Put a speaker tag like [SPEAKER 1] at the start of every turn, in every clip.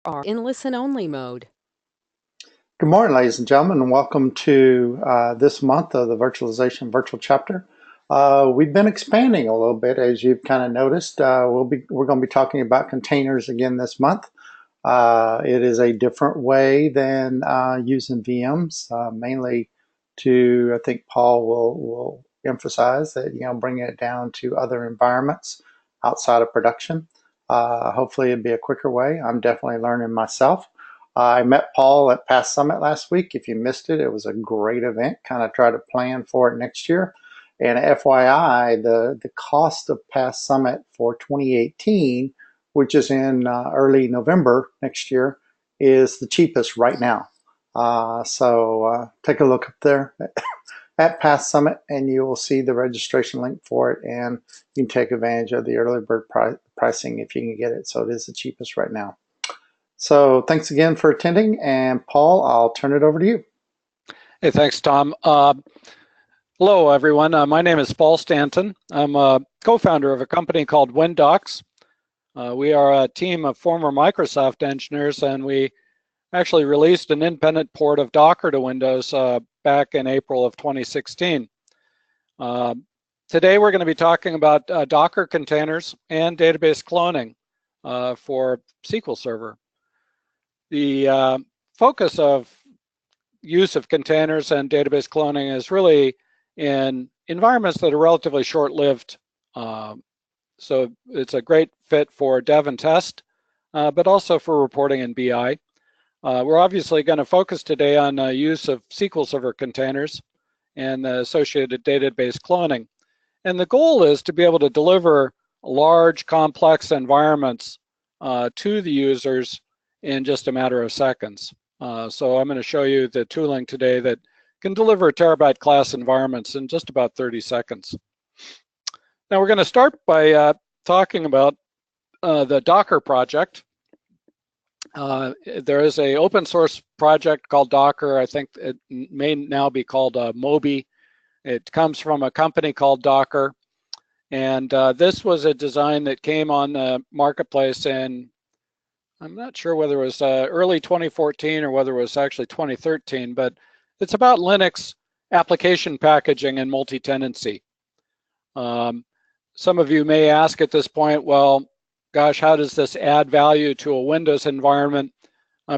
[SPEAKER 1] are in listen-only mode.
[SPEAKER 2] Good morning, ladies and gentlemen, and welcome to this month of the Virtualization Virtual Chapter. We've been expanding a little bit, as you've kind of noticed. We're going to be talking about containers again this month. It is a different way than using VMs, mainly I think Paul will emphasize that, bringing it down to other environments outside of production. Hopefully it'll be a quicker way. I'm definitely learning myself. I met Paul at Path Summit last week. If you missed it, it was a great event. Kind of try to plan for it next year. And FYI, the cost of Path Summit for 2018, which is in early November next year, is the cheapest right now. So take a look up there at Path Summit, and you will see the registration link for it, and you can take advantage of the early bird pricing if you can get it. So it is the cheapest right now. So thanks again for attending, and Paul, I'll turn it over to you.
[SPEAKER 3] Hey, thanks, Tom. Hello, everyone. My name is Paul Stanton. I'm a co-founder of a company called Windocks. We are a team of former Microsoft engineers, and we actually released an independent port of Docker to Windows back in April of 2016. Today, we're going to be talking about Docker containers and database cloning for SQL Server. The focus of use of containers and database cloning is really in environments that are relatively short-lived. So it's a great fit for dev and test, but also for reporting and BI. We're obviously going to focus today on use of SQL Server containers and the associated database cloning. And the goal is to be able to deliver large, complex environments to the users in just a matter of seconds. So I'm going to show you the tooling today that can deliver terabyte class environments in just about 30 seconds. Now we're going to start by talking about the Docker project. There is an open source project called Docker. I think it may now be called Moby. It comes from a company called Docker. And this was a design that came on the marketplace in, I'm not sure whether it was early 2014 or whether it was actually 2013, but it's about Linux application packaging and multi-tenancy. Some of you may ask at this point, well, gosh, how does this add value to a Windows environment?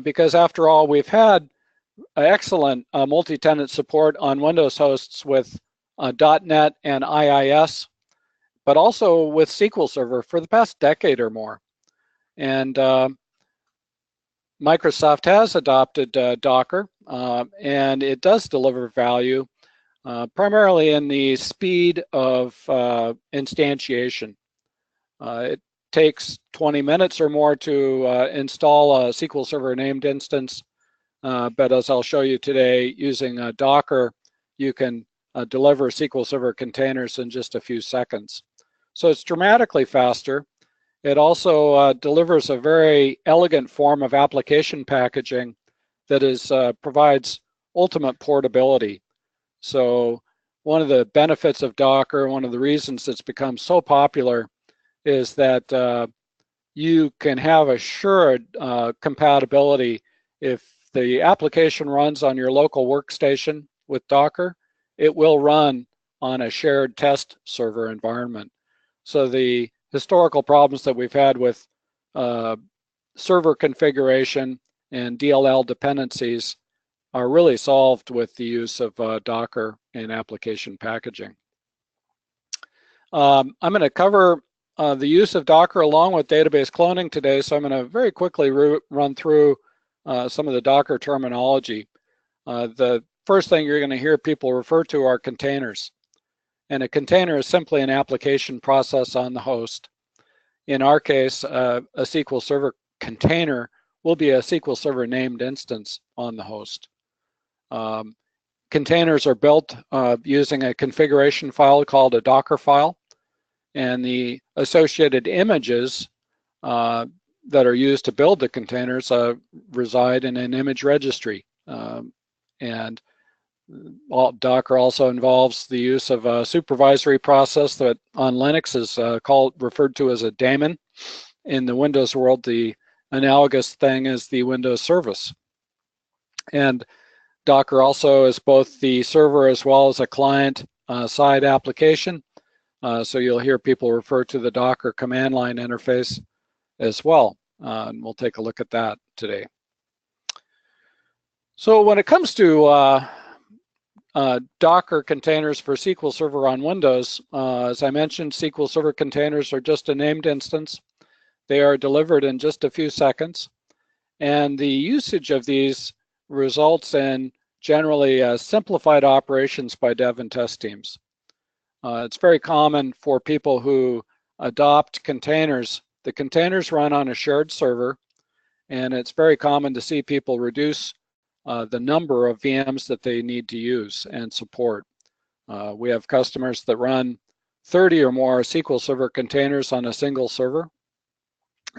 [SPEAKER 3] Because after all, we've had excellent multi-tenant support on Windows hosts with .NET and IIS, but also with SQL Server for the past decade or more. And Microsoft has adopted Docker, and it does deliver value, primarily in the speed of instantiation. It takes 20 minutes or more to install a SQL Server named instance, but as I'll show you today, using Docker, you can deliver SQL Server containers in just a few seconds. So it's dramatically faster. It also delivers a very elegant form of application packaging that provides ultimate portability. So one of the benefits of Docker, one of the reasons it's become so popular, is that you can have assured compatibility. If the application runs on your local workstation with Docker, it will run on a shared test server environment. So the historical problems that we've had with server configuration and DLL dependencies are really solved with the use of Docker in application packaging. I'm going to cover the use of Docker along with database cloning today, so I'm going to very quickly run through some of the Docker terminology. The first thing you're going to hear people refer to are containers. And a container is simply an application process on the host. In our case, a SQL Server container will be a SQL Server named instance on the host. Containers are built using a configuration file called a Docker file, and the associated images that are used to build the containers reside in an image registry. And Docker also involves the use of a supervisory process that on Linux is referred to as a daemon. In the Windows world, the analogous thing as the Windows service. And Docker also is both the server as well as a client side application. So you'll hear people refer to the Docker command line interface as well. And we'll take a look at that today. So when it comes to Docker containers for SQL Server on Windows, as I mentioned, SQL Server containers are just a named instance. They are delivered in just a few seconds. And the usage of these results in generally simplified operations by dev and test teams. It's very common for people who adopt containers. The containers run on a shared server, and it's very common to see people reduce the number of VMs that they need to use and support. We have customers that run 30 or more SQL Server containers on a single server,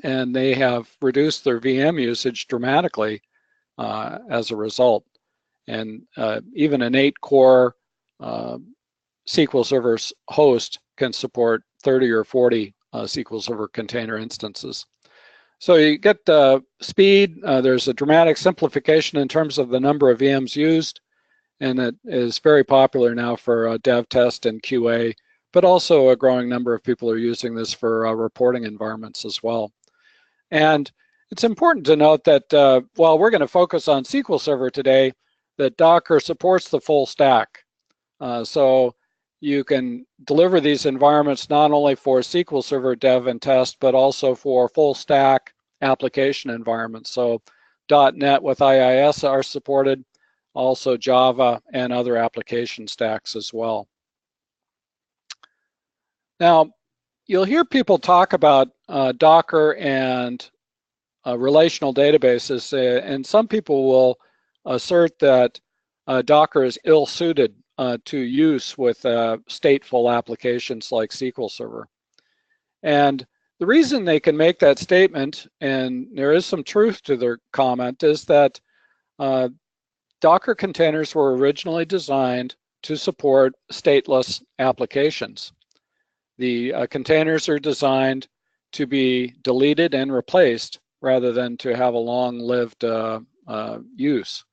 [SPEAKER 3] and they have reduced their VM usage dramatically as a result. And even an 8-core SQL Server host can support 30 or 40 SQL Server container instances. So you get the speed, there's a dramatic simplification in terms of the number of VMs used, and it is very popular now for dev, test, and QA, but also a growing number of people are using this for reporting environments as well. And it's important to note that while we're going to focus on SQL Server today, that Docker supports the full stack. So you can deliver these environments not only for SQL Server dev and test, but also for full stack application environments. So .NET with IIS are supported, also Java and other application stacks as well. Now, you'll hear people talk about Docker and relational databases, and some people will assert that Docker is ill-suited to use with stateful applications like SQL Server. And the reason they can make that statement, and there is some truth to their comment, is that Docker containers were originally designed to support stateless applications. The containers are designed to be deleted and replaced rather than to have a long-lived use.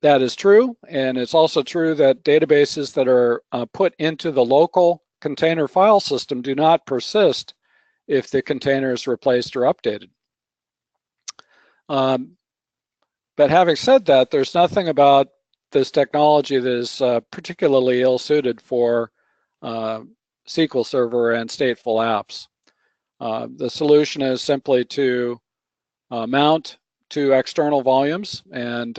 [SPEAKER 3] That is true, and it's also true that databases that are put into the local container file system do not persist if the container is replaced or updated. But having said that, there's nothing about this technology that is particularly ill-suited for SQL Server and stateful apps. The solution is simply to mount to external volumes, and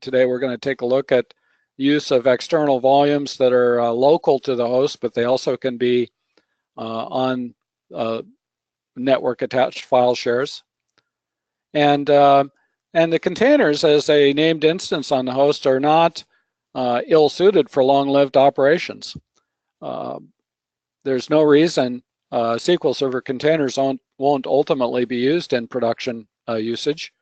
[SPEAKER 3] today we're going to take a look at use of external volumes that are local to the host, but they also can be on network attached file shares. And the containers as a named instance on the host are not ill-suited for long-lived operations. There's no reason SQL Server containers won't ultimately be used in production usage.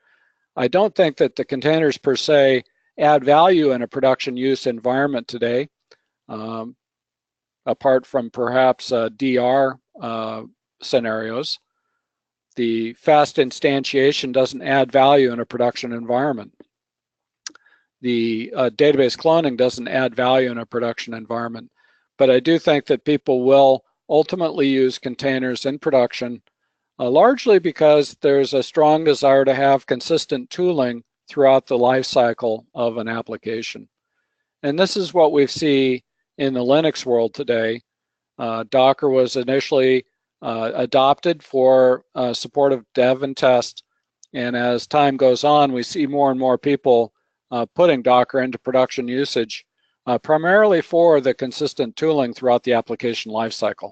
[SPEAKER 3] I don't think that the containers per se add value in a production use environment today, apart from perhaps DR scenarios. The fast instantiation doesn't add value in a production environment. The database cloning doesn't add value in a production environment. But I do think that people will ultimately use containers in production, largely because there's a strong desire to have consistent tooling throughout the life cycle of an application. And this is what we see in the Linux world today. Docker was initially adopted for support of dev and test. And as time goes on, we see more and more people putting Docker into production usage, primarily for the consistent tooling throughout the application lifecycle.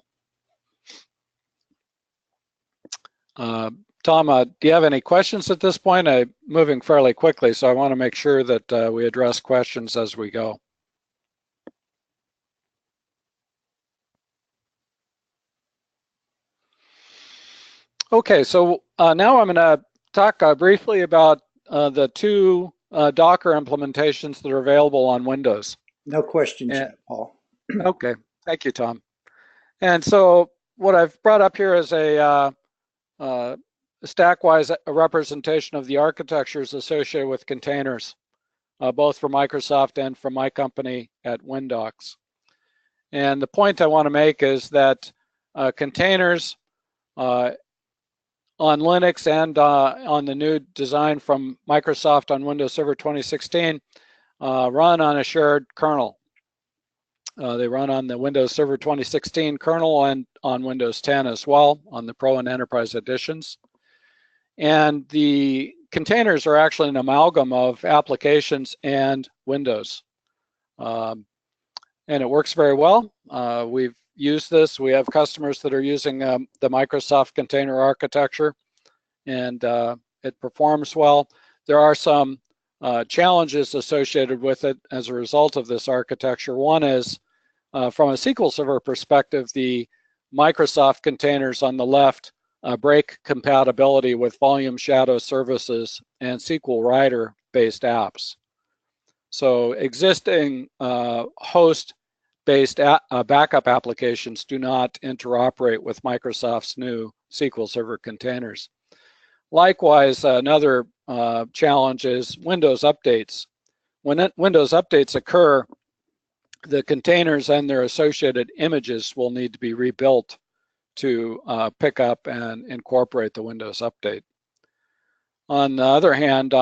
[SPEAKER 3] Tom, do you have any questions at this point? I'm moving fairly quickly, so I want to make sure that we address questions as we go. Okay, so now I'm going to talk briefly about the two Docker implementations that are available on Windows.
[SPEAKER 2] No questions yet, Paul.
[SPEAKER 3] Okay, thank you, Tom. And so what I've brought up here is a stack-wise representation of the architectures associated with containers, both for Microsoft and from my company at Windocks. And the point I want to make is that containers on Linux and on the new design from Microsoft on Windows Server 2016 run on a shared kernel. They run on the Windows Server 2016 kernel and on Windows 10 as well, on the Pro and Enterprise editions. And the containers are actually an amalgam of applications and Windows. And it works very well. We've used this. We have customers that are using the Microsoft container architecture, and it performs well. There are some challenges associated with it as a result of this architecture. One is, from a SQL Server perspective, the Microsoft containers on the left break compatibility with volume shadow services and SQL Writer-based apps. So existing host-based backup applications do not interoperate with Microsoft's new SQL Server containers. Likewise, another challenge is Windows updates. When Windows updates occur, the containers and their associated images will need to be rebuilt to pick up and incorporate the Windows update. On the other hand,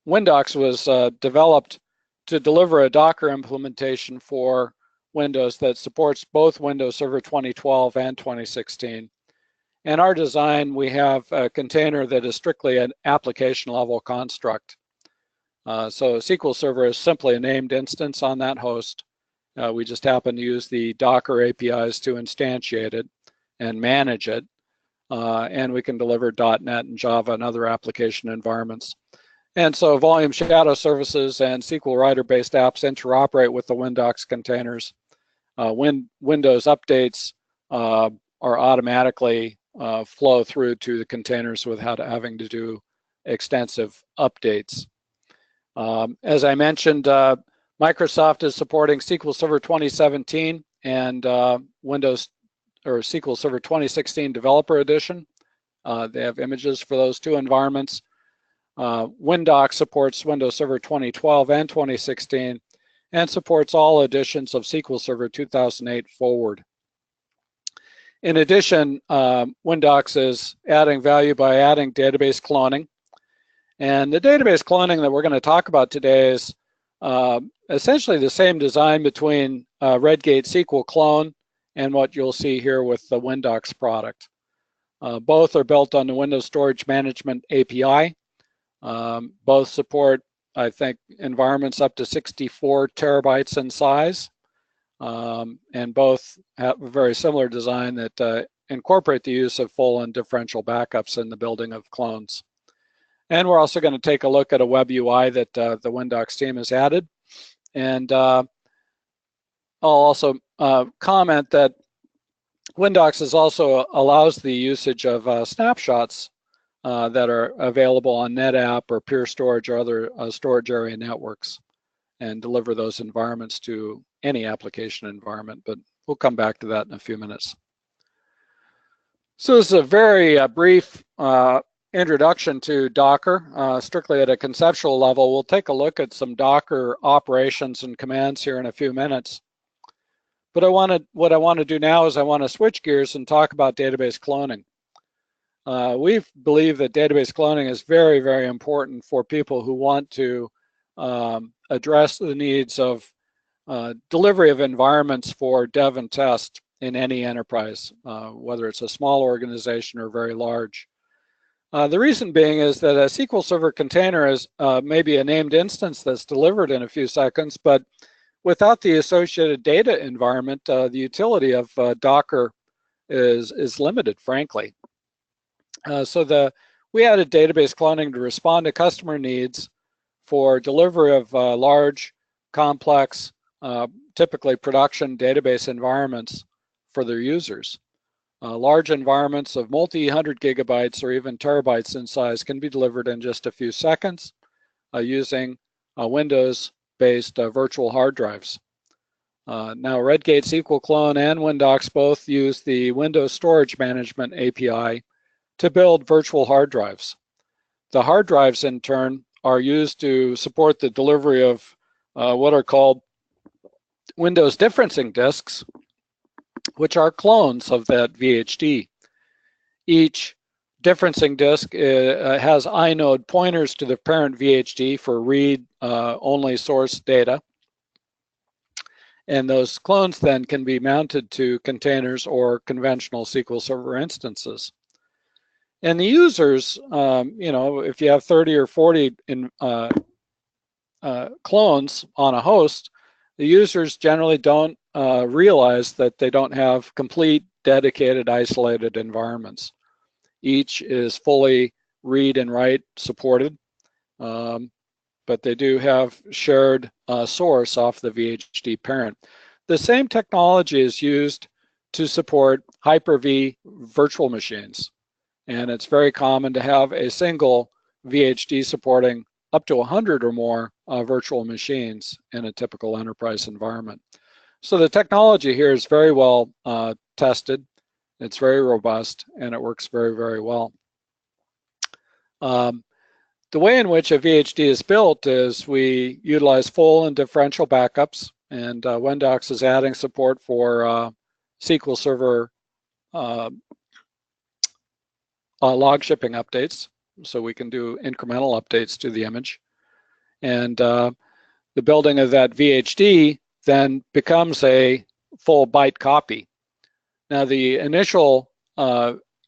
[SPEAKER 3] Windocks was developed to deliver a Docker implementation for Windows that supports both Windows Server 2012 and 2016. In our design, we have a container that is strictly an application level construct. So SQL Server is simply a named instance on that host. We just happen to use the Docker APIs to instantiate it and manage it. And we can deliver .NET and Java and other application environments. And so volume shadow services and SQL Writer-based apps interoperate with the Windocks containers. Windows updates are automatically flow through to the containers without having to do extensive updates. As I mentioned, Microsoft is supporting SQL Server 2017 and Windows or SQL Server 2016 Developer Edition. They have images for those two environments. Windocks supports Windows Server 2012 and 2016 and supports all editions of SQL Server 2008 forward. In addition, Windocks is adding value by adding database cloning. And the database cloning that we're going to talk about today is essentially the same design between Red Gate SQL Clone and what you'll see here with the Windocks product. Both are built on the Windows Storage Management API. Both support, I think, environments up to 64 terabytes in size. And both have a very similar design that incorporate the use of full and differential backups in the building of clones. And we're also going to take a look at a web UI that the Windocks team has added. And I'll also comment that Windocks also allows the usage of snapshots that are available on NetApp or Pure Storage or other storage area networks and deliver those environments to any application environment, but we'll come back to that in a few minutes. So this is a very brief introduction to Docker, strictly at a conceptual level. We'll take a look at some Docker operations and commands here in a few minutes. But what I want to do now is I want to switch gears and talk about database cloning. We believe that database cloning is very, very important for people who want to address the needs of delivery of environments for dev and test in any enterprise, whether it's a small organization or very large. The reason being is that a SQL Server container is maybe a named instance that's delivered in a few seconds, but without the associated data environment, the utility of Docker is limited, frankly. So we added database cloning to respond to customer needs for delivery of large, complex, typically production database environments for their users. Large environments of multi-hundred gigabytes or even terabytes in size can be delivered in just a few seconds using Windows-based virtual hard drives. Now, Red Gate SQL Clone and Windocks both use the Windows Storage Management API to build virtual hard drives. The hard drives, in turn, are used to support the delivery of what are called Windows differencing disks, which are clones of that VHD. Each differencing disk has inode pointers to the parent VHD for read-only source data. And those clones then can be mounted to containers or conventional SQL Server instances. And the users, if you have 30 or 40 clones on a host, the users generally don't realize that they don't have complete, dedicated, isolated environments. Each is fully read and write supported, but they do have shared source off the VHD parent. The same technology is used to support Hyper-V virtual machines. And it's very common to have a single VHD supporting up to 100 or more virtual machines in a typical enterprise environment. So the technology here is very well tested. It's very robust, and it works very, very well. The way in which a VHD is built is we utilize full and differential backups, and Windocks is adding support for SQL Server log shipping updates, so we can do incremental updates to the image. And the building of that VHD then becomes a full byte copy. Now, the initial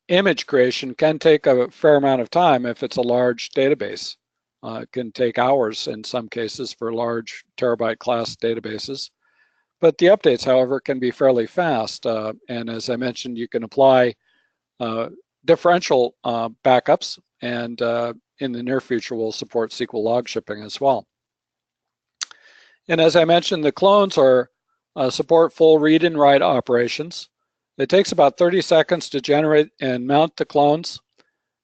[SPEAKER 3] image creation can take a fair amount of time if it's a large database. It can take hours in some cases for large terabyte class databases. But the updates, however, can be fairly fast. And as I mentioned, you can apply differential backups, and in the near future we'll support SQL log shipping as well. And as I mentioned, the clones support full read and write operations. It takes about 30 seconds to generate and mount the clones,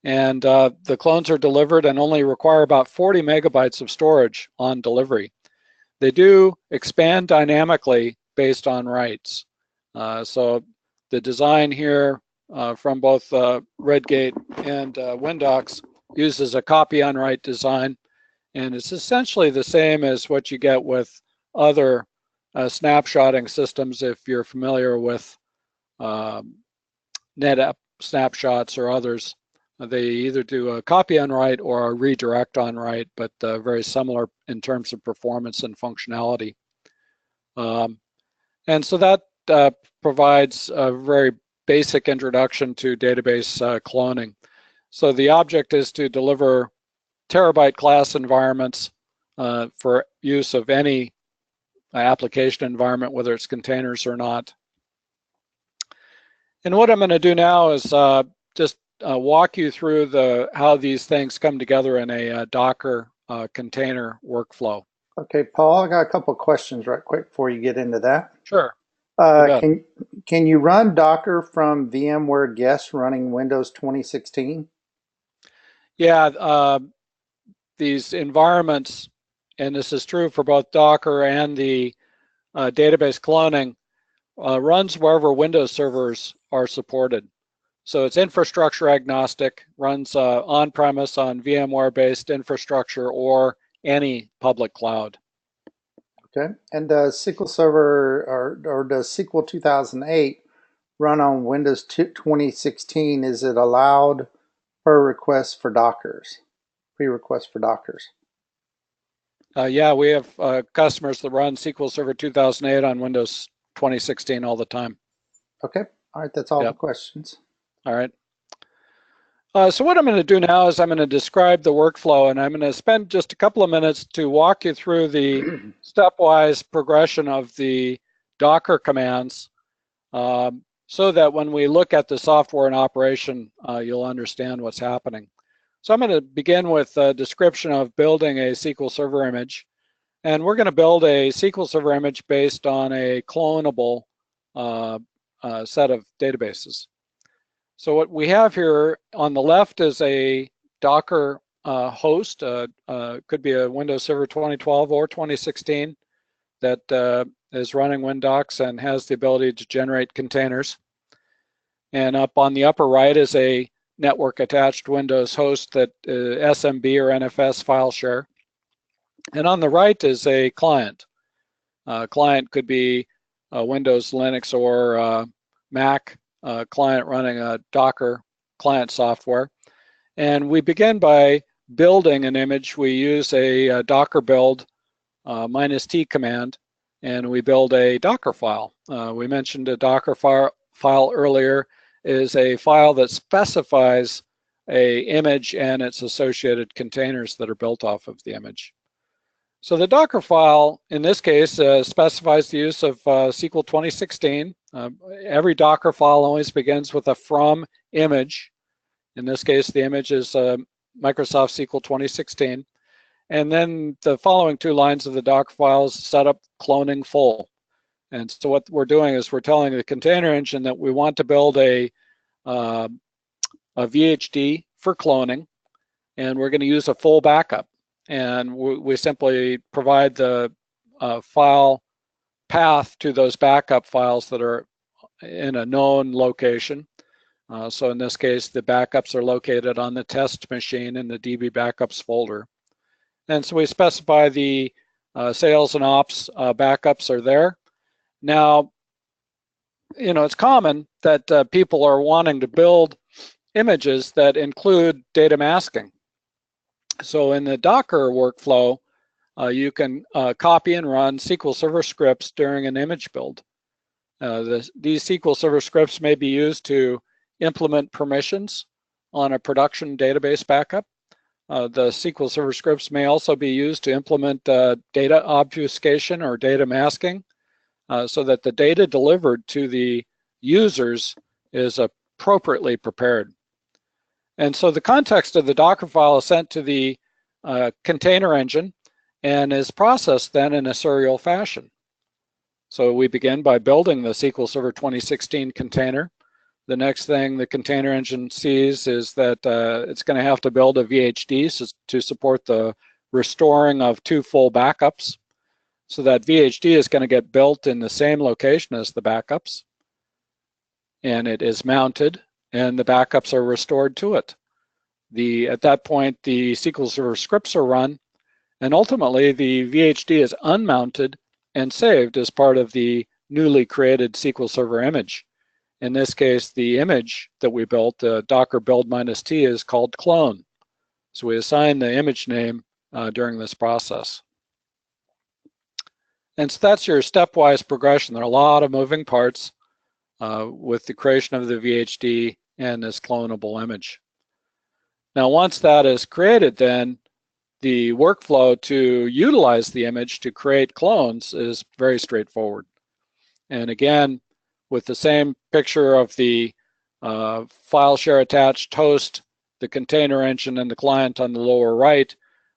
[SPEAKER 3] and the clones are delivered and only require about 40 megabytes of storage on delivery. They do expand dynamically based on writes. So the design here from both Red Gate and Windocks uses a copy on write design, and it's essentially the same as what you get with other snapshotting systems. If you're familiar with NetApp snapshots or others, they either do a copy on write or a redirect on write, but very similar in terms of performance and functionality. And so that provides a very basic introduction to database cloning. So the object is to deliver terabyte class environments for use of any application environment, whether it's containers or not. And what I'm going to do now is just walk you through how these things come together in a Docker container workflow.
[SPEAKER 2] Okay, Paul, I got a couple of questions right quick before you get into that.
[SPEAKER 3] Sure.
[SPEAKER 2] Can you run Docker from VMware Guest running Windows 2016?
[SPEAKER 3] Yeah, these environments, and this is true for both Docker and the database cloning, runs wherever Windows servers are supported. So it's infrastructure agnostic, runs on-premise on VMware-based infrastructure or any public cloud.
[SPEAKER 2] Okay, and does SQL Server or does SQL 2008 run on Windows 2016? Is it allowed per request for Dockers, pre-request for Dockers?
[SPEAKER 3] Yeah, we have customers that run SQL Server 2008 on Windows 2016 all the time.
[SPEAKER 2] Okay, all right, that's all the questions.
[SPEAKER 3] All right. So what I'm going to do now is I'm going to describe the workflow, and I'm going to spend just a couple of minutes to walk you through the stepwise progression of the Docker commands so that when we look at the software in operation, you'll understand what's happening. So I'm going to begin with a description of building a SQL Server image, and we're going to build a SQL Server image based on a clonable set of databases. So what we have here on the left is a Docker host, could be a Windows Server 2012 or 2016 that is running Windocks and has the ability to generate containers. And up on the upper right is a network attached Windows host that SMB or NFS file share. And on the right is a client. Client could be Windows, Linux, or Mac client running a Docker client software. And we begin by building an image. We use a Docker build -t command, and we build a Docker file. We mentioned a Docker file earlier is a file that specifies a image and its associated containers that are built off of the image. So the Docker file, in this case, specifies the use of SQL 2016. Every Docker file always begins with a from image. In this case, the image is Microsoft SQL 2016. And then the following two lines of the Docker file is set up cloning full. And so what we're doing is we're telling the container engine that we want to build a VHD for cloning, and we're going to use a full backup. And we simply provide the file path to those backup files that are in a known location. So in this case, the backups are located on the test machine in the DB backups folder. And so we specify the sales and ops backups are there. Now, you know, it's common that people are wanting to build images that include data masking. So in the Docker workflow, you can copy and run SQL Server scripts during an image build. These SQL Server scripts may be used to implement permissions on a production database backup. The SQL Server scripts may also be used to implement data obfuscation or data masking so that the data delivered to the users is appropriately prepared. And so the context of the Docker file is sent to the container engine and is processed then in a serial fashion. So we begin by building the SQL Server 2016 container. The next thing the container engine sees is that it's going to have to build a VHD to support the restoring of two full backups. So that VHD is going to get built in the same location as the backups. And it is mounted, and the backups are restored to it. At that point, the SQL Server scripts are run, and ultimately the VHD is unmounted and saved as part of the newly created SQL Server image. In this case, the image that we built, Docker build -t, is called clone. So we assign the image name during this process. And so that's your stepwise progression. There are a lot of moving parts with the creation of the VHD and this clonable image. Now, once that is created, then the workflow to utilize the image to create clones is very straightforward. And again, with the same picture of the file share attached host, the container engine, and the client on the lower right,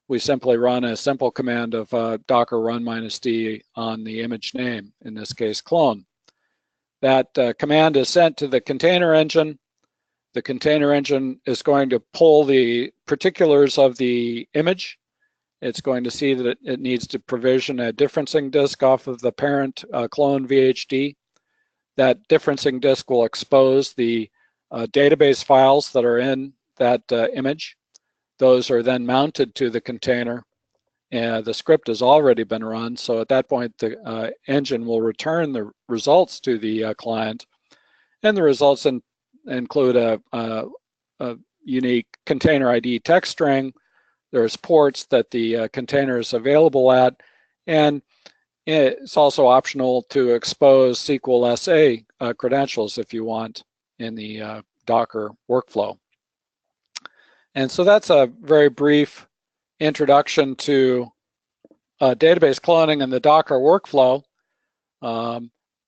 [SPEAKER 3] we simply run a simple command of docker run -d on the image name, in this case clone. That command is sent to the container engine. The container engine is going to pull the particulars of the image. It's going to see that it needs to provision a differencing disk off of the parent clone VHD. That differencing disk will expose the database files that are in that image. Those are then mounted to the container. And the script has already been run, so at that point the engine will return the results to the client, and the results include a unique container ID text string. There's ports that the container is available at, and it's also optional to expose SQL SA credentials if you want in the Docker workflow. And so that's a very brief introduction to database cloning and the Docker workflow.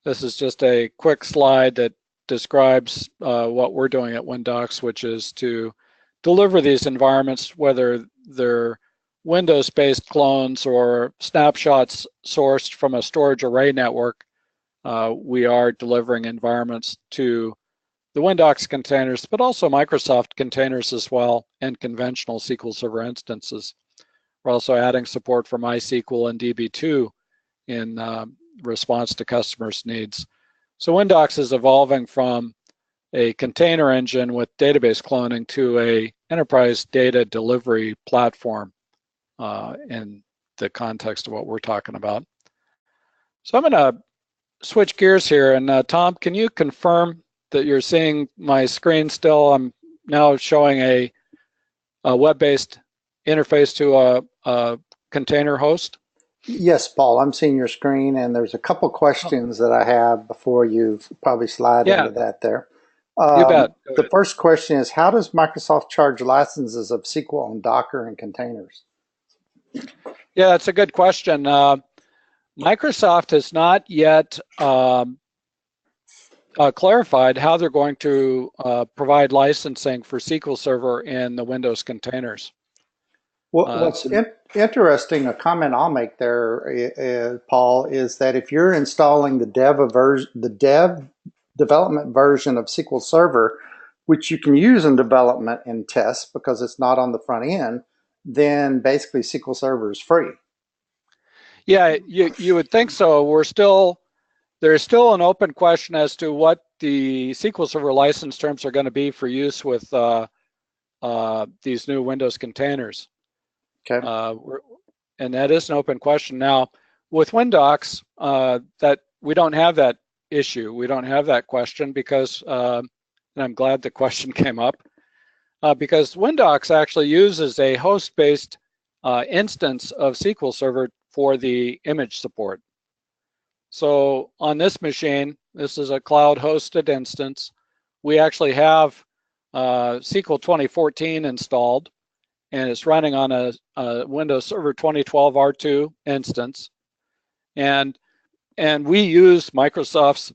[SPEAKER 3] This is just a quick slide that describes what we're doing at Windocks, which is to deliver these environments, whether they're Windows-based clones or snapshots sourced from a storage array network. We are delivering environments to the Windocks containers, but also Microsoft containers as well, and conventional SQL Server instances. We're also adding support for MySQL and DB2 in response to customers' needs. So Windocks is evolving from a container engine with database cloning to a enterprise data delivery platform in the context of what we're talking about. So I'm going to switch gears here, and Tom, can you confirm that you're seeing my screen still? I'm now showing a web-based interface to a container host.
[SPEAKER 2] Yes, Paul, I'm seeing your screen, and there's a couple questions that I have before you probably slide
[SPEAKER 3] Yeah,
[SPEAKER 2] into that there.
[SPEAKER 3] you bet. Go
[SPEAKER 2] The
[SPEAKER 3] ahead.
[SPEAKER 2] first question is, how does Microsoft charge licenses of SQL on Docker and containers?
[SPEAKER 3] Yeah, that's a good question. Microsoft has not yet clarified how they're going to provide licensing for SQL Server in the Windows containers.
[SPEAKER 2] What's interesting, a comment I'll make there, Paul, is that if you're installing the dev development version of SQL Server, which you can use in development and test because it's not on the front end, then basically SQL Server is free.
[SPEAKER 3] Yeah, you would think so. There's still an open question as to what the SQL Server license terms are going to be for use with these new Windows containers.
[SPEAKER 2] Okay.
[SPEAKER 3] And that is an open question. Now, with Windocks, that we don't have that issue. We don't have that question because, and I'm glad the question came up, because Windocks actually uses a host-based instance of SQL Server for the image support. So on this machine, this is a cloud-hosted instance. We actually have SQL 2014 installed, and it's running on a Windows Server 2012 R2 instance. And we use Microsoft's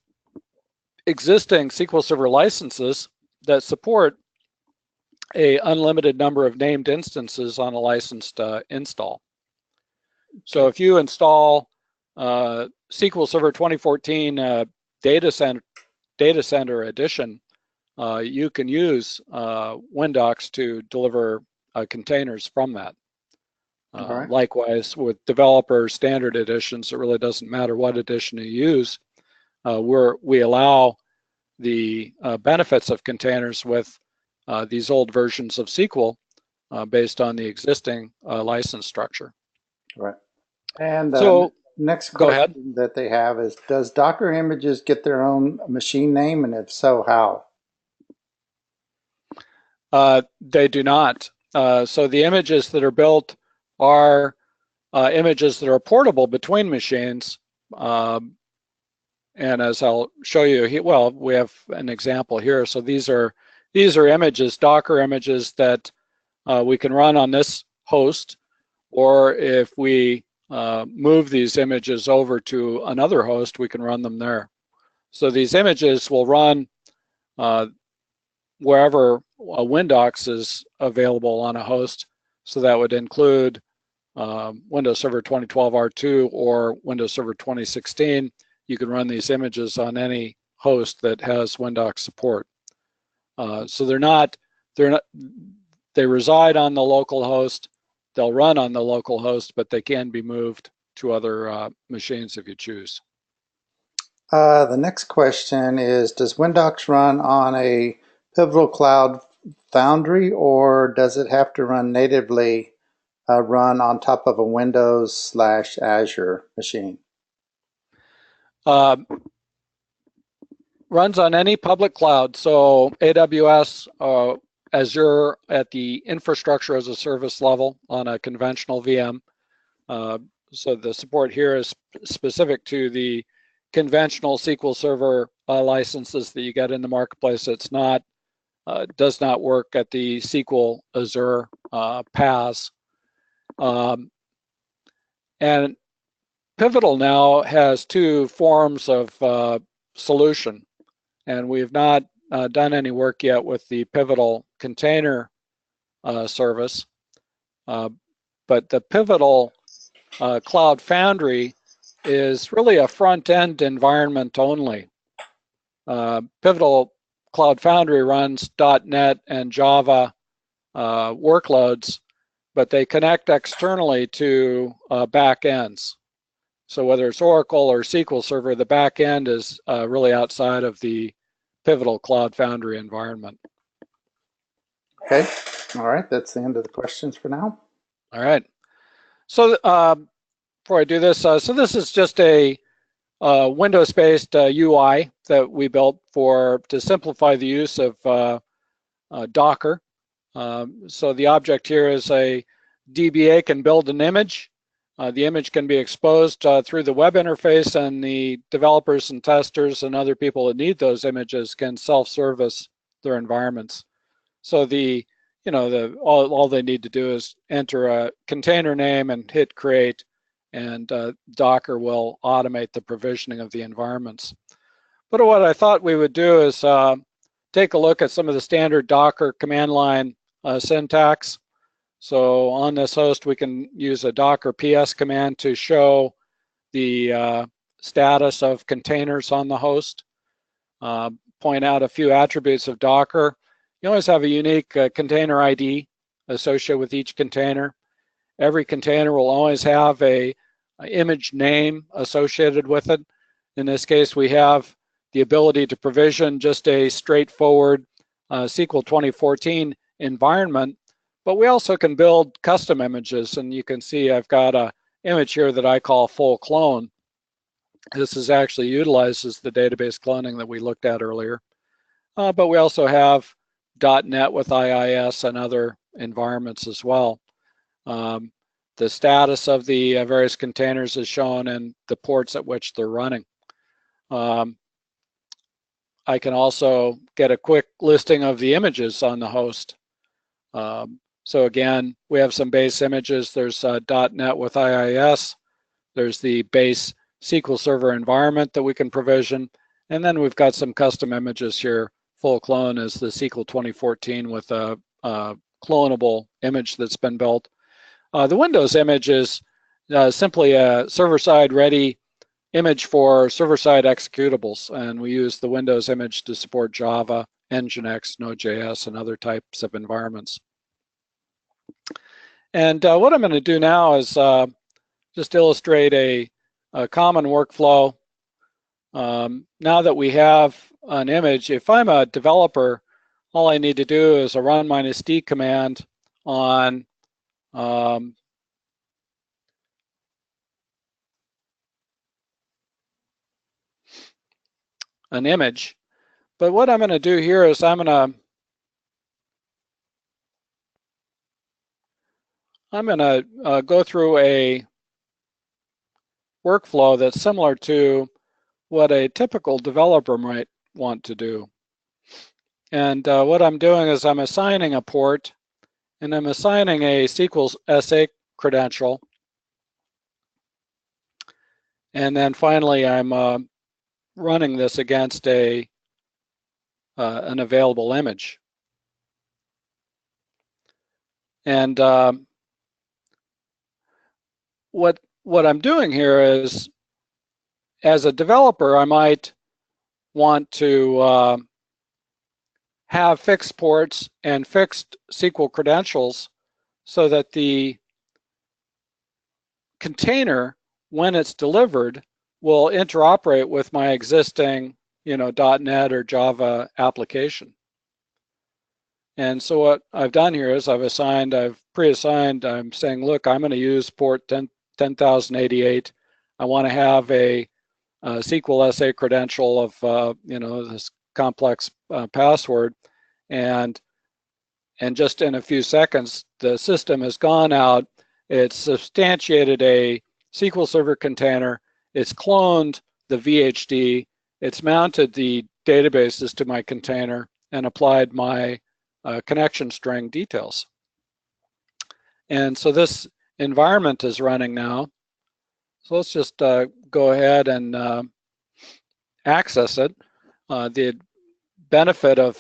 [SPEAKER 3] existing SQL Server licenses that support a unlimited number of named instances on a licensed install. So if you install SQL Server 2014 Data Center Edition, you can use Windocks to deliver containers from that.
[SPEAKER 2] Right.
[SPEAKER 3] Likewise, with developer standard editions, it really doesn't matter what edition you use. We allow the benefits of containers with these old versions of SQL based on the existing license structure.
[SPEAKER 2] Right. And
[SPEAKER 3] So,
[SPEAKER 2] next
[SPEAKER 3] go ahead.
[SPEAKER 2] question that they have is, does Docker images get their own machine name, and if so, how?
[SPEAKER 3] They do not. So the images that are built are images that are portable between machines. And as I'll show you, well, we have an example here. So these are images, Docker images that we can run on this host, or if we move these images over to another host, we can run them there. So these images will run wherever Windocks is available on a host. So that would include Windows Server 2012 R2 or Windows Server 2016. You can run these images on any host that has Windocks support. So they reside on the local host. They'll run on the local host, but they can be moved to other machines if you choose.
[SPEAKER 2] The next question is, does Windocks run on a Pivotal Cloud Foundry, or does it have to run natively, run on top of a Windows/Azure machine?
[SPEAKER 3] Runs on any public cloud, so AWS, Azure at the infrastructure as a service level on a conventional VM. So the support here is specific to the conventional SQL Server licenses that you get in the marketplace. It's not, does not work at the SQL Azure paths. And Pivotal now has two forms of solution, and we've not done any work yet with the Pivotal container service, but the Pivotal Cloud Foundry is really a front-end environment only. Pivotal Cloud Foundry runs .NET and Java workloads, but they connect externally to backends. So whether it's Oracle or SQL Server, the backend is really outside of the Pivotal Cloud Foundry environment.
[SPEAKER 2] Okay, all right, that's the end of the questions for now.
[SPEAKER 3] All right. So before I do this, so this is just a Windows-based UI that we built to simplify the use of Docker. So the object here is a DBA can build an image. The image can be exposed through the web interface, and the developers and testers and other people that need those images can self-service their environments. So all they need to do is enter a container name and hit create, and Docker will automate the provisioning of the environments. But what I thought we would do is take a look at some of the standard Docker command line syntax. So on this host, we can use a Docker PS command to show the status of containers on the host, point out a few attributes of Docker. You always have a unique container ID associated with each container. Every container will always have a image name associated with it. In this case, we have the ability to provision just a straightforward SQL 2014 environment, but we also can build custom images, and you can see I've got an image here that I call full clone. This is actually utilizes the database cloning that we looked at earlier, but we also have .NET with IIS and other environments as well. The status of the various containers is shown and the ports at which they're running. I can also get a quick listing of the images on the host. So again, we have some base images. There's .NET with IIS. There's the base SQL Server environment that we can provision. And then we've got some custom images here. Full clone is the SQL 2014 with a clonable image that's been built. The Windows image is simply a server-side ready image for server-side executables, and we use the Windows image to support Java, Nginx, Node.js, and other types of environments. And what I'm going to do now is just illustrate a common workflow. Now that we have an image, if I'm a developer, all I need to do is a run -d command on an image. But what I'm going to do here is I'm going to go through a workflow that's similar to what a typical developer might want to do. And what I'm doing is I'm assigning a port, and I'm assigning a SQL SA credential. And then finally, I'm running this against an available image. And what I'm doing here is, as a developer, I might want to have fixed ports and fixed SQL credentials so that the container, when it's delivered, will interoperate with my existing, .NET or Java application. And so what I've done here is I've pre-assigned, I'm saying, look, I'm going to use port 10,088. I want to have a SQL SA credential of, this complex password. And just in a few seconds, the system has gone out. It's substantiated a SQL Server container. It's cloned the VHD. It's mounted the databases to my container and applied my connection string details. And so this environment is running now. So let's just go ahead and access it. The benefit of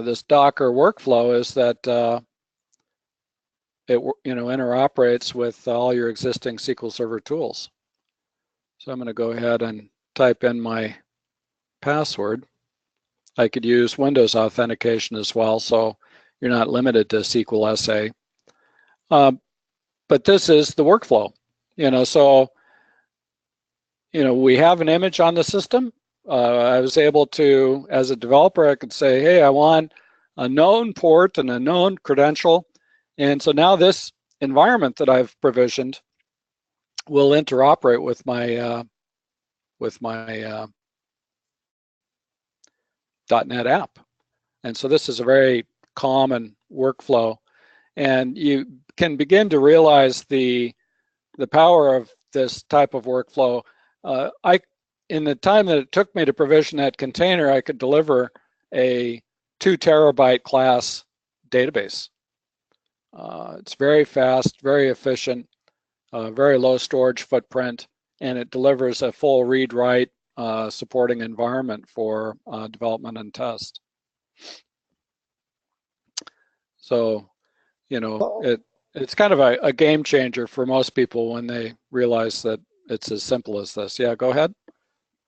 [SPEAKER 3] this Docker workflow is that it interoperates with all your existing SQL Server tools. So I'm going to go ahead and type in my password. I could use Windows authentication as well, so you're not limited to SQL SA. But this is the workflow. So we have an image on the system. I was able to, as a developer, I could say, hey, I want a known port and a known credential. And so now this environment that I've provisioned will interoperate with my .NET app. And so this is a very common workflow. And you can begin to realize the power of this type of workflow. In the time that it took me to provision that container, I could deliver a 2 terabyte class database. It's very fast, very efficient, very low storage footprint, and it delivers a full read-write supporting environment for development and test. So, it's kind of a game changer for most people when they realize that it's as simple as this. Yeah, go ahead.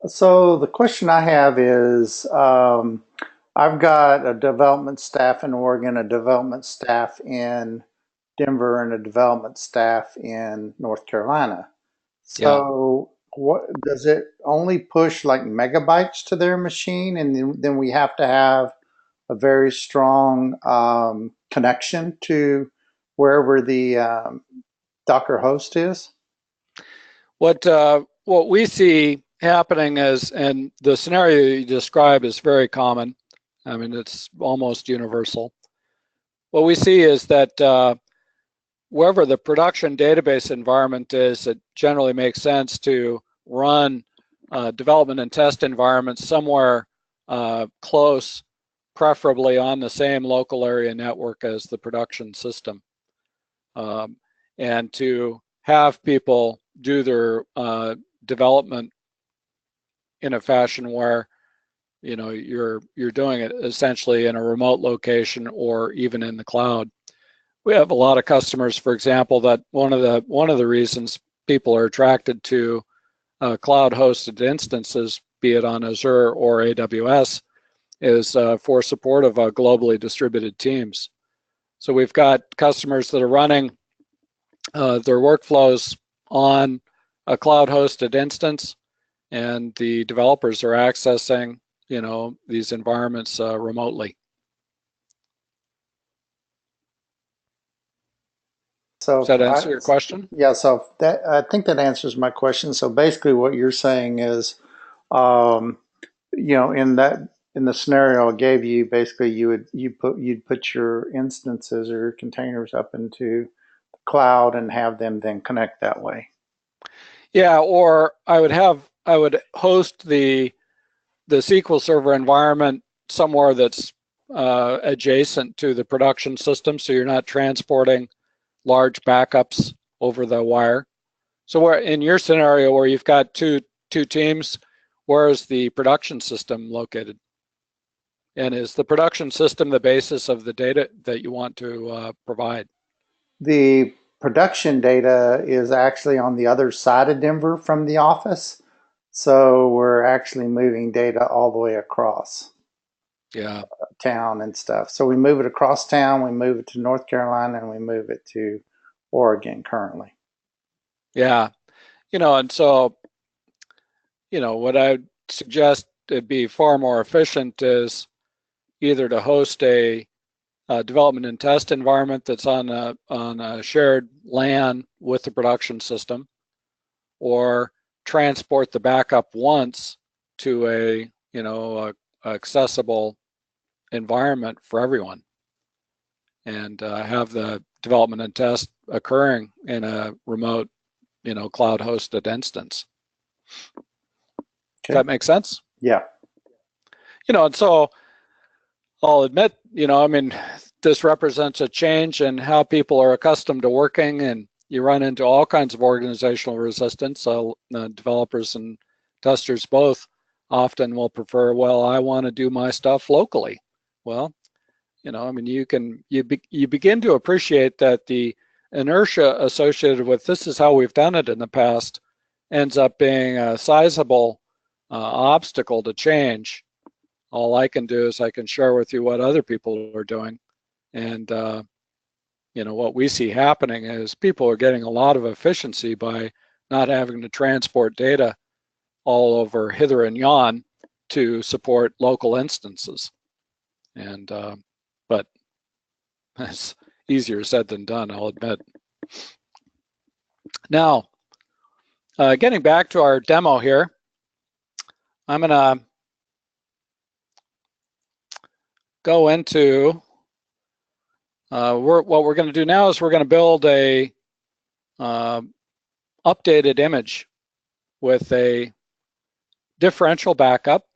[SPEAKER 2] So the question I have is, I've got a development staff in Oregon, a development staff in Denver, and a development staff in North Carolina. So what does it only push like megabytes to their machine, and then we have to have a very strong connection to wherever the Docker host is?
[SPEAKER 3] What we see happening is, and the scenario you describe is very common. I mean, it's almost universal. What we see is that wherever the production database environment is, it generally makes sense to run development and test environments somewhere close, preferably on the same local area network as the production system. And to have people do their development in a fashion where you're doing it essentially in a remote location or even in the cloud. We have a lot of customers, for example, that one of the reasons people are attracted to cloud-hosted instances, be it on Azure or AWS, is for support of globally distributed teams. So we've got customers that are running their workflows on a cloud-hosted instance, and the developers are accessing, these environments remotely.
[SPEAKER 2] So
[SPEAKER 3] does that answer your question?
[SPEAKER 2] Yeah, so I think that answers my question. So basically, what you're saying is, in the scenario I gave you, basically you'd put your instances or your containers up into the cloud and have them then connect that way.
[SPEAKER 3] Yeah, or I would host the SQL Server environment somewhere that's adjacent to the production system, so you're not transporting large backups over the wire. So where in your scenario where you've got two teams, where is the production system located? And is the production system the basis of the data that you want to provide?
[SPEAKER 2] The production data is actually on the other side of Denver from the office. So we're actually moving data all the way across town and stuff. So we move it across town, we move it to North Carolina, and we move it to Oregon currently.
[SPEAKER 3] Yeah, and so, what I would suggest to be far more efficient is either to host a development and test environment that's on a shared LAN with the production system, or transport the backup once to a accessible environment for everyone, and have the development and test occurring in a remote, cloud hosted instance. Does that make sense?
[SPEAKER 2] Yeah.
[SPEAKER 3] And so I'll admit, this represents a change in how people are accustomed to working, and you run into all kinds of organizational resistance. So developers and testers both often will prefer, well, I want to do my stuff locally. Well, you begin to appreciate that the inertia associated with this is how we've done it in the past ends up being a sizable obstacle to change. All I can do is I can share with you what other people are doing. And, what we see happening is people are getting a lot of efficiency by not having to transport data all over hither and yon to support local instances. And but it's easier said than done, I'll admit. Now, getting back to our demo here, I'm going to go into what we're going to do now is we're going to build a updated image with a differential backup.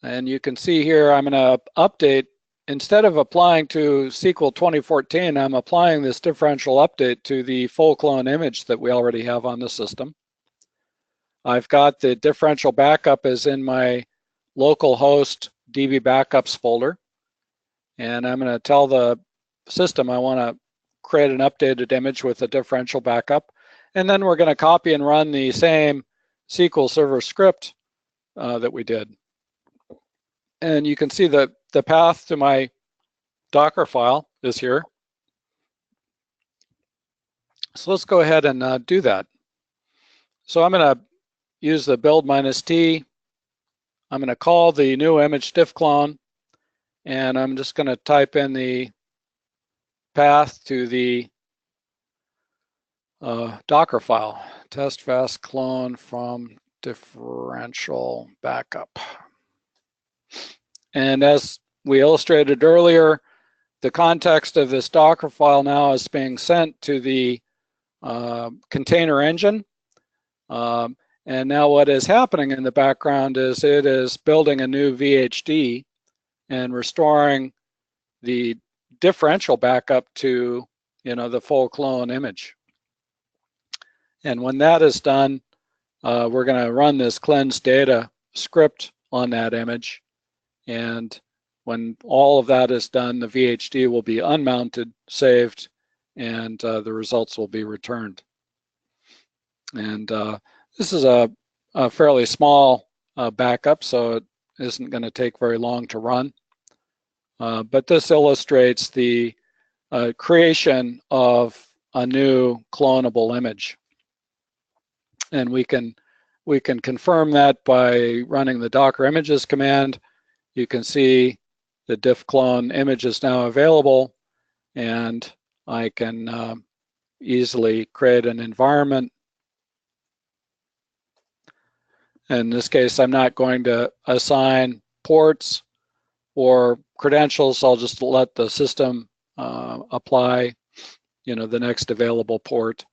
[SPEAKER 3] And you can see here I'm going to update, instead of applying to SQL 2014, I'm applying this differential update to the full clone image that we already have on the system. I've got the differential backup is in my local host DB backups folder. And I'm going to tell the system I want to create an updated image with a differential backup. And then we're going to copy and run the same SQL Server script that we did. And you can see that the path to my Docker file is here. So let's go ahead and do that. So I'm going to use the build -t. I'm going to call the new image diff clone, and I'm just going to type in the path to the Docker file, test fast clone from differential backup. And as we illustrated earlier, the context of this Docker file now is being sent to the container engine. And now what is happening in the background is it is building a new VHD and restoring the differential backup to, the full clone image. And when that is done, we're going to run this cleanse data script on that image. And when all of that is done, the VHD will be unmounted, saved, and the results will be returned. And this is a fairly small backup, so it isn't going to take very long to run. But this illustrates the creation of a new clonable image. And we can confirm that by running the Docker images command. You can see the diff clone image is now available, and I can easily create an environment. In this case, I'm not going to assign ports or credentials. I'll just let the system apply, the next available port,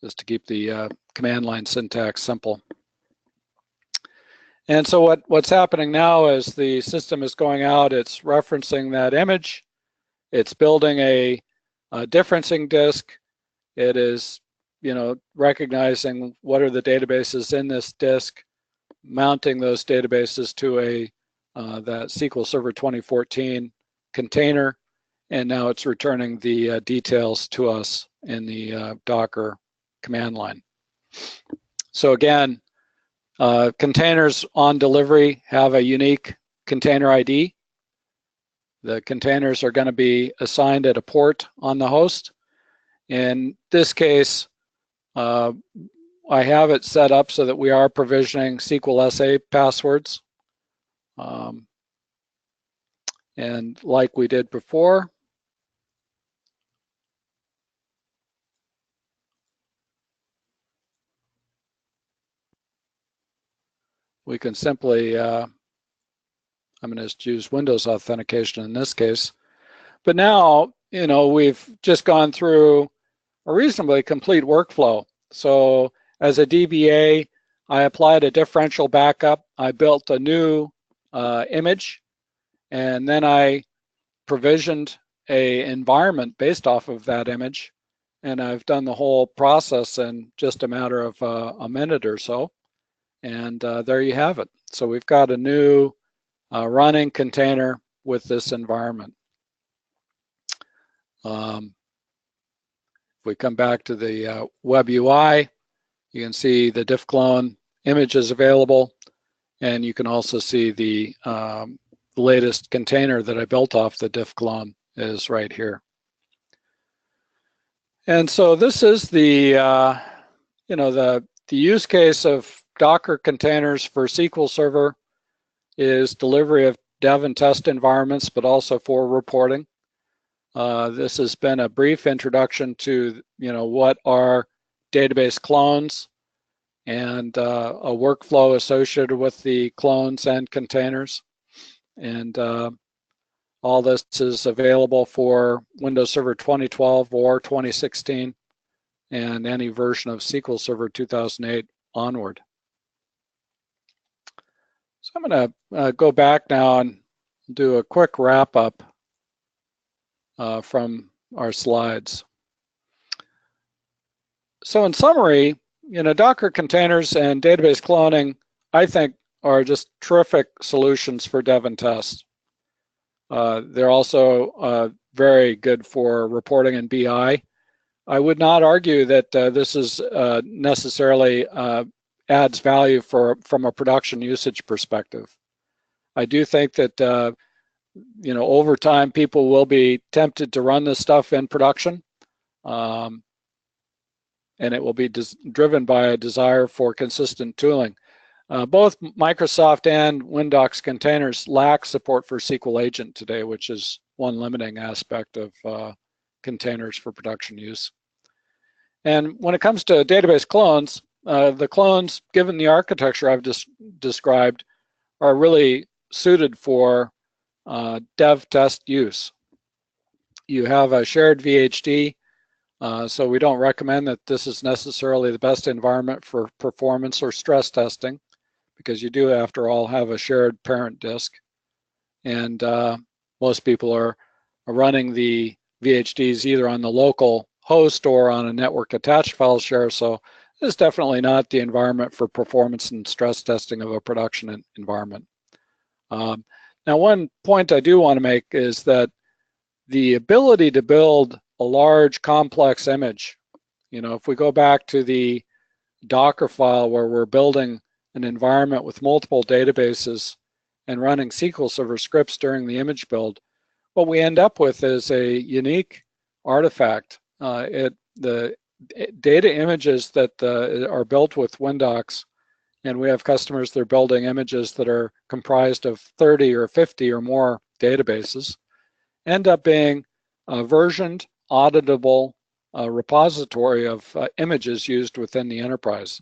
[SPEAKER 3] just to keep the command line syntax simple. And so what's happening now is the system is going out, it's referencing that image, it's building a differencing disk, it is, recognizing what are the databases in this disk, mounting those databases to that SQL Server 2014 container, and now it's returning the details to us in the Docker command line. So again, containers on delivery have a unique container ID. The containers are going to be assigned at a port on the host. In this case, I have it set up so that we are provisioning SQL SA passwords. And like we did before, we can simply, I'm going to just use Windows authentication in this case. But now, we've just gone through a reasonably complete workflow. So as a DBA, I applied a differential backup. I built a new image, and then I provisioned an environment based off of that image. And I've done the whole process in just a matter of a minute or so. And there you have it. So we've got a new running container with this environment. If we come back to the web UI, you can see the diff clone image is available, and you can also see the latest container that I built off the diff clone is right here. And so this is the the use case of Docker containers for SQL Server is delivery of dev and test environments, but also for reporting. This has been a brief introduction to what are database clones and a workflow associated with the clones and containers. And all this is available for Windows Server 2012 or 2016 and any version of SQL Server 2008 onward. So I'm going to go back now and do a quick wrap up from our slides. So in summary, Docker containers and database cloning, I think, are just terrific solutions for dev and test. They're also very good for reporting and BI. I would not argue that this is necessarily adds value from a production usage perspective. I do think that over time people will be tempted to run this stuff in production, and it will be driven by a desire for consistent tooling. Both Microsoft and Windocks containers lack support for SQL Agent today, which is one limiting aspect of containers for production use. And when it comes to database clones, the clones, given the architecture I've just described, are really suited for dev test use. You have a shared VHD, so we don't recommend that this is necessarily the best environment for performance or stress testing, because you do, after all, have a shared parent disk. And most people are running the VHDs either on the local host or on a network attached file share, so this is definitely not the environment for performance and stress testing of a production environment. Now, one point I do want to make is that the ability to build a large complex image, if we go back to the Docker file where we're building an environment with multiple databases and running SQL Server scripts during the image build, what we end up with is a unique artifact. The data images that are built with Windocks, and we have customers that are building images that are comprised of 30 or 50 or more databases, end up being a versioned, auditable repository of images used within the enterprise.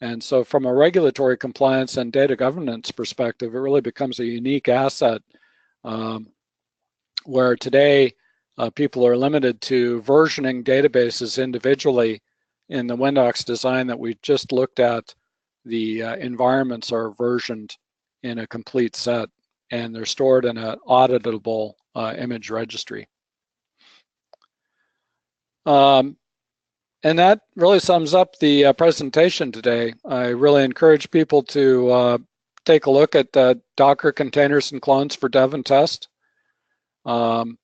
[SPEAKER 3] And so from a regulatory compliance and data governance perspective, it really becomes a unique asset where today people are limited to versioning databases individually. In the Windocks design that we just looked at, the environments are versioned in a complete set, and they're stored in an auditable image registry. And that really sums up the presentation today. I really encourage people to take a look at Docker containers and clones for dev and test. The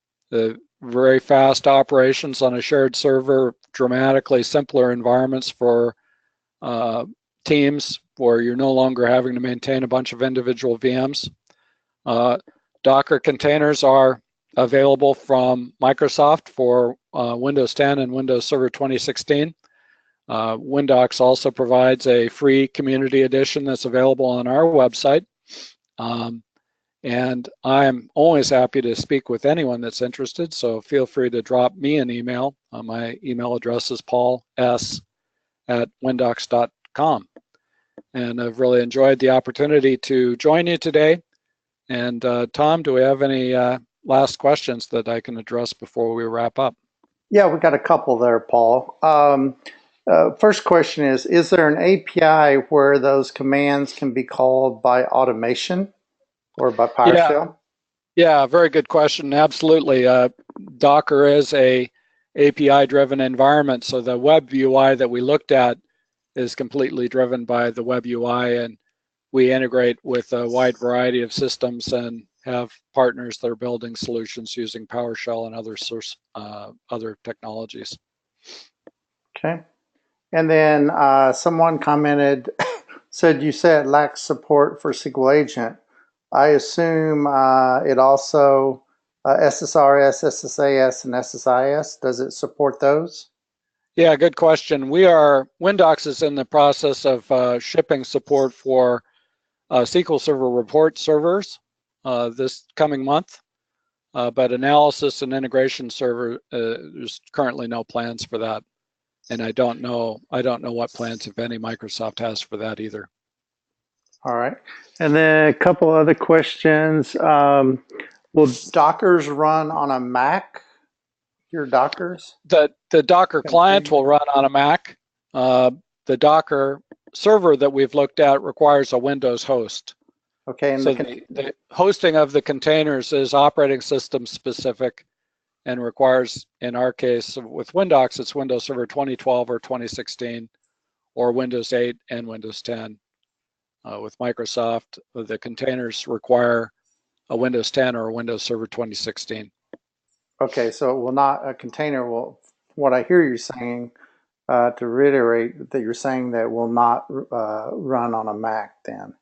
[SPEAKER 3] very fast operations on a shared server, dramatically simpler environments for teams where you're no longer having to maintain a bunch of individual VMs. Docker containers are available from Microsoft for Windows 10 and Windows Server 2016. Windocks also provides a free community edition that's available on our website. And I'm always happy to speak with anyone that's interested, so feel free to drop me an email. My email address is paul.s@windocks.com. And I've really enjoyed the opportunity to join you today. And Tom, do we have any last questions that I can address before we wrap up?
[SPEAKER 2] Yeah, we got a couple there, Paul. First question is there an API where those commands can be called by automation or by PowerShell?
[SPEAKER 3] Yeah, very good question. Absolutely. Docker is a API-driven environment, so the web UI that we looked at is completely driven by the web UI, and we integrate with a wide variety of systems and have partners that are building solutions using PowerShell and other technologies.
[SPEAKER 2] Okay. And then someone commented, said you said it lacks support for SQL Agent. I assume it also SSRS, SSAS, and SSIS. Does it support those?
[SPEAKER 3] Yeah, good question. Windocks is in the process of shipping support for SQL Server report servers this coming month. But analysis and integration server, there's currently no plans for that. And I don't know what plans, if any, Microsoft has for that either.
[SPEAKER 2] All right. And then a couple other questions. Will Dockers run on a Mac? Your Dockers?
[SPEAKER 3] The Docker client will run on a Mac. The Docker server that we've looked at requires a Windows host.
[SPEAKER 2] Okay. And
[SPEAKER 3] so the hosting of the containers is operating system specific and requires, in our case with Windocks, it's Windows Server 2012 or 2016 or Windows 8 and Windows 10. With Microsoft, the containers require a Windows 10 or a Windows Server 2016.
[SPEAKER 2] Okay, so it will not, a container will, what I hear you saying, to reiterate, that you're saying that it will not run on a Mac then?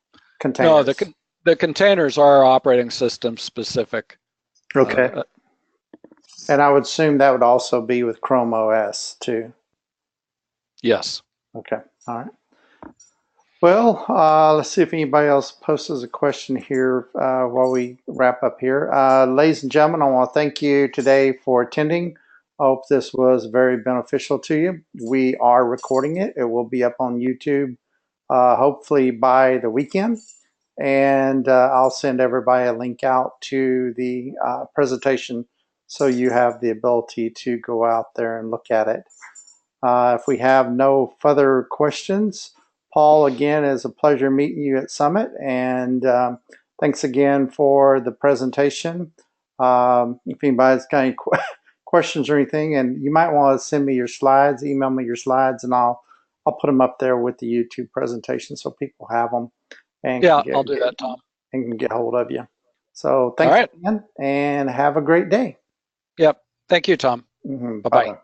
[SPEAKER 3] No,
[SPEAKER 2] Containers.
[SPEAKER 3] the containers are operating system specific.
[SPEAKER 2] Okay. And I would assume that would also be with Chrome OS too.
[SPEAKER 3] Yes.
[SPEAKER 2] Okay, all right. Well, let's see if anybody else poses a question here while we wrap up here. Ladies and gentlemen, I want to thank you today for attending. I hope this was very beneficial to you. We are recording it. It will be up on YouTube hopefully by the weekend. And I'll send everybody a link out to the presentation so you have the ability to go out there and look at it. If we have no further questions, Paul, again, it's a pleasure meeting you at Summit, and thanks again for the presentation. If anybody's got any questions or anything, and you might want to send me your slides, email me your slides, and I'll put them up there with the YouTube presentation so people have them and
[SPEAKER 3] yeah, I'll do that, Tom,
[SPEAKER 2] and can get hold of you. So thanks again, and have a great day.
[SPEAKER 3] Yep. Thank you, Tom.
[SPEAKER 2] Mm-hmm.
[SPEAKER 3] Bye-bye.